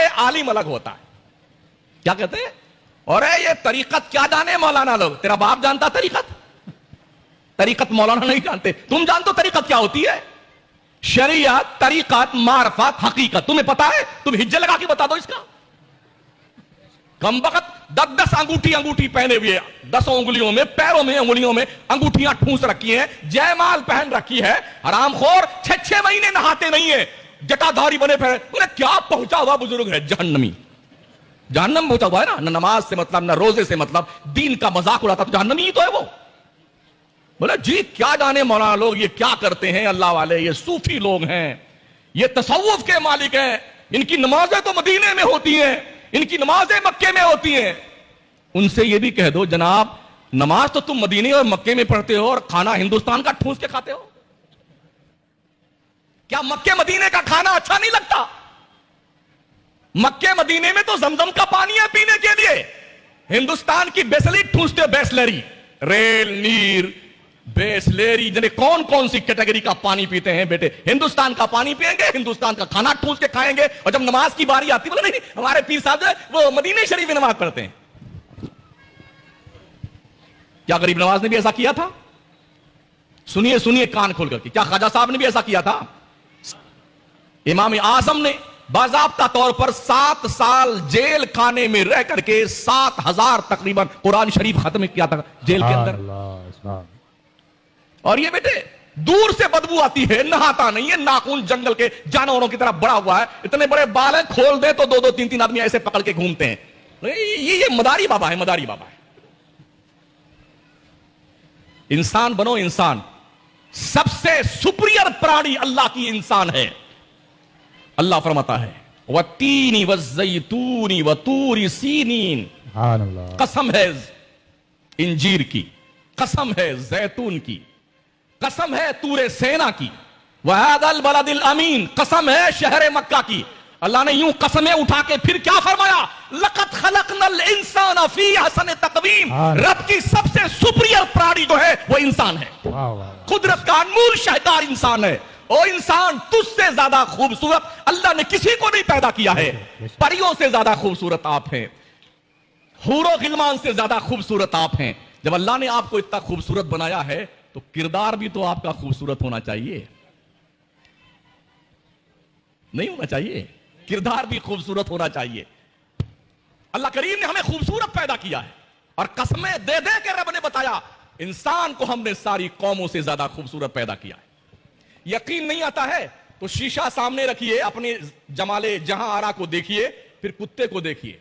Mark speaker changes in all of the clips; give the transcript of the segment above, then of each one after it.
Speaker 1: आलिम अलग होता है। क्या कहते हैं? और ये तरीकत क्या जाने मौलाना लोग, तेरा बाप जानता तरीकत? तरीकत मौलाना नहीं जानते, तुम जानते हो तरीकत क्या होती है? शरीयत, तरीकत, मारफत, हकीकत तुम्हें पता है? तुम हिज्जे लगा के बता दो इसका। कम वक्त 10 अंगूठी पहने हुए, 10 उंगलियों में, पैरों में, उंगलियों में अंगूठियां ठूंस रखी हैं, जयमाल पहन रखी है, हरामखोर 6 महीने नहाते नहीं है, जटाधारी बने फिर। उन्हें क्या पहुंचा हुआ बुजुर्ग है, जहन्नमी, जहन्नम पहुंचा हुआ है ना। न नमाज से मतलब, न रोजे से मतलब, दीन का मजाक उड़ाता तो जहन्नमी ही तो है वो। बोले जी क्या जाने मौलाना लोग ये क्या करते हैं, अल्लाह वाले, ये सूफी लोग हैं, ये तसव्वुफ के मालिक हैं, इनकी नमाजें तो मदीने में होती हैं, इनकी नमाजें मक्के में होती हैं। उनसे ये भी कह दो जनाब, नमाज तो तुम मदीने और मक्के में पढ़ते हो और खाना हिंदुस्तान का ठूंस के खाते हो। क्या मक्के मदीने का खाना अच्छा नहीं लगता? मक्के मदीने में तो जमजम का पानी है पीने के लिए, हिंदुस्तान की बेसली ठूंसते, बेसलेरी, रेल नीर बेसलेरी, जने कौन कौन सी कैटेगरी का पानी पीते हैं बेटे। हिंदुस्तान का पानी पिएंगे, हिंदुस्तान का खाना ठूंस के खाएंगे, और जब नमाज की बारी आती बोले नहीं हमारे पीर साहब वो मदीने शरीफ में नमाज पढ़ते हैं। क्या गरीब नवाज ने भी ऐसा किया था? सुनिए सुनिए कान खोल करके, क्या ख्वाजा साहब ने भी ऐसा किया था? इमाम आजम ने बाज़ाब्ता तौर पर 7 साल जेल खाने में रह करके 7,000 तकरीबन कुरान शरीफ खत्म किया था जेल के अंदर। और ये बेटे दूर से बदबू आती है, नहाता नहीं है, नाखून जंगल के जानवरों की तरह बड़ा हुआ है, इतने बड़े बाल हैं, खोल दे तो 2-2, 3-3 आदमी ऐसे पकड़ के घूमते हैं। ये मदारी बाबा है, मदारी बाबा है। इंसान बनो, इंसान। सबसे सुपीरियर प्राणी अल्लाह की इंसान है। अल्लाह फरमाता है वत्तीनी वज़्ज़ैतूनी वतूरी सीनीन, कसम है इंजीर की, कसम है जैतून की, कसम है तूरे सेना की, वहादल बलदिल अमीन, कसम है शहर मक्का की। अल्लाह ने यूं कसमें उठा के फिर क्या फरमाया? लक़द खलक़नल इंसान फी अहसन तक़वीम। रब की सबसे सुपीरियर प्राणी जो है वो इंसान है। कुदरत का अनमोल शाहकार इंसान है। ओ इंसान, तुझसे ज्यादा खूबसूरत अल्लाह ने किसी को नहीं पैदा किया है। परियों से ज्यादा खूबसूरत आप हैं, हूरो गिलमान से ज्यादा खूबसूरत आप हैं। जब अल्लाह ने आपको इतना खूबसूरत बनाया है तो किरदार भी तो आपका खूबसूरत होना चाहिए, नहीं होना चाहिए? किरदार भी खूबसूरत होना चाहिए। अल्लाह करीम ने हमें खूबसूरत पैदा किया है और कसमें दे दे के रब ने बताया इंसान को हमने सारी कौमों से ज्यादा खूबसूरत पैदा किया है। यकीन नहीं आता है तो शीशा सामने रखिए, अपने जमाले जहां आरा को देखिए, फिर कुत्ते को देखिए,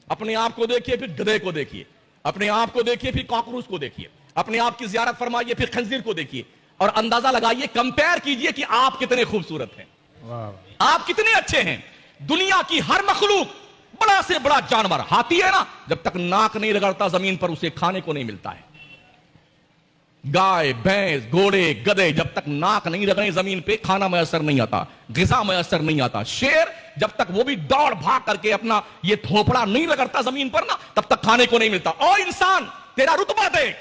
Speaker 1: अपने आप को देखिए, फिर गधे को देखिए, अपने आप को देखिए, फिर कॉकरोच को देखिए, अपने आप की जियारत फरमाइए, फिर खंजीर को देखिए, और अंदाजा लगाइए, कंपेयर कीजिए कि आप कितने खूबसूरत हैं, आप कितने अच्छे हैं। दुनिया की हर मखलूक, बड़ा से बड़ा जानवर, हाथी है ना, जब तक नाक नहीं रगड़ता जमीन पर उसे खाने को नहीं मिलता है। गाय, भैंस, घोड़े, गधे जब तक नाक नहीं रगड़े जमीन पे खाना मैसर नहीं आता, ग़िज़ा मैसर नहीं आता। शेर जब तक वो भी दौड़ भाग करके अपना ये थोपड़ा नहीं रगड़ता जमीन पर ना, तब तक खाने को नहीं मिलता। और इंसान, तेरा रुतबा देख,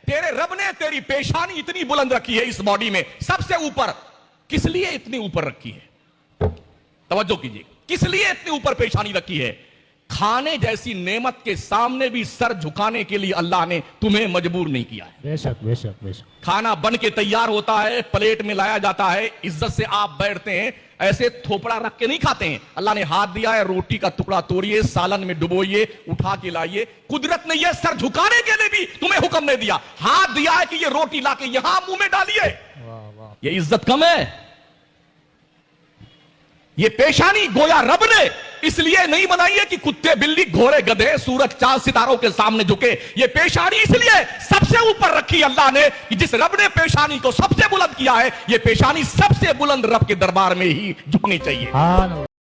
Speaker 1: तेरे रब ने तेरी पेशानी इतनी बुलंद रखी है इस बॉडी में, सबसे ऊपर। किस लिए इतनी ऊपर रखी है? तवज्जो कीजिए, किस लिए इतनी ऊपर पेशानी रखी है? खाने जैसी नेमत के सामने भी सर झुकाने के लिए अल्लाह ने तुम्हें मजबूर नहीं किया है।
Speaker 2: बेशक बेशक बेशक।
Speaker 1: खाना बन के तैयार होता है, प्लेट में लाया जाता है, इज्जत से आप बैठते हैं, ऐसे थोपड़ा रख के नहीं खाते हैं। अल्लाह ने हाथ दिया है, रोटी का टुकड़ा तोड़िए, सालन में डुबोइए, उठा के लाइए। कुदरत ने यह सर झुकाने के लिए भी तुम्हें हुक्म नहीं दिया, हाथ दिया है कि ये रोटी लाके यहां मुंह में डालिए। ये इज्जत कम है? ये पेशानी गोया रब ने इसलिए नहीं बनाई है कि कुत्ते, बिल्ली, घोड़े, गधे, सूरज, चांद, सितारों के सामने झुके। ये पेशानी इसलिए सबसे ऊपर रखी अल्लाह ने कि जिस रब ने पेशानी को सबसे बुलंद किया है, ये पेशानी सबसे बुलंद रब के दरबार में ही झुकनी चाहिए।